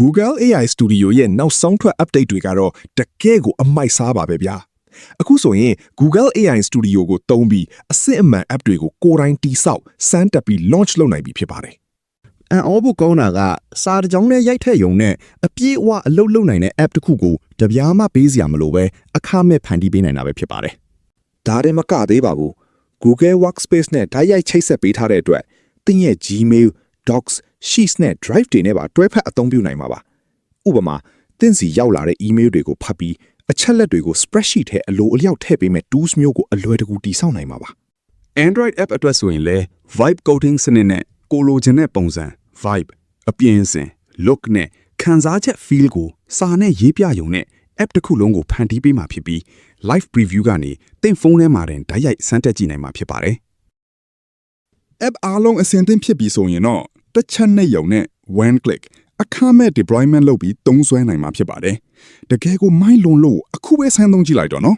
Google AI Studio ရဲ့နောက်ဆုံးထွက် update တွေကတော့တကယ်ကိုအမိုက်စားပါပဲဗျာအခုဆိုရင် Google AI Studio ကိုသုံးပြီးအစစ်အမှန် app တွေကိုကိုယ်တိုင်တိစောက်စမ်းတက်ပြီး launch လုပ်နိုင်ပြီဖြစ်ပါတယ်အန်အောဖို့ကောင်းတာကစာတကြောင်းနဲ့ရိုက်ထက်ရုံနဲ့အပြည့်အဝအလုပ်လုပ်နိုင်တဲ့ app တစ်ခုကိုတပြားမှပေးစရာမလိုပဲအခမဲ့ဖန်တီးပေးနိုင်တာပဲဖြစ်ပါတယ်ဒါတည်းမကသေးပါဘူး Google Workspace နဲ့ဓာတ်ရိုက်ချိတ်ဆက်ပေးထားတဲ့အတွက်သင်ရဲ့ Gmail, Docs, Sheets နဲ့ Drive တွေနဲ့ပါတွဲဖက်အသုံးပြုနိုင်မှာပါဥပမာသင်စီရောက်လာတဲ့ email တွေကိုဖတ်ပြီးအချက်လက်တွေကို spreadsheet ထဲအလိုအလျောက်ထည့်ပေးမဲ့ tools မျိုးကိုအလွယ်တကူတည်ဆောက်နိုင်မှာပါ Android app အတွက်ဆိုရင်လည်း Vibe coding စနစ်နဲ့ကိုလိုချင်တဲ့ပုံစံ Vibe အပြင်အစင် look နဲ့ခံစားချက် feel ကိုစာနဲ့ရေးပြရုံနဲ့ app တစ်ခုလုံးကိုဖန်တီးပေးမှာဖြစ်ပြီး live preview ကနေသင်ဖုန်းထဲမှာတင်ဓာတ်ရိုက်စမ်းတက်ကြည့်နိုင်မှာဖြစ်ပါတယ် app အားလုံးအဆင်သင့်ဖြစ်ပြီဆိုရင်တော့တစ်ချက်နဲ့ရုံနဲ့ one click အခမဲ့ deployment လုပ်ပြီးသုံးစွဲနိုင်မှာဖြစ်ပါတယ်တကယ်ကိုမိုင်းလွန်လို့အခုပဲဆန်းသုံးကြည့်လိုက်တော့နော်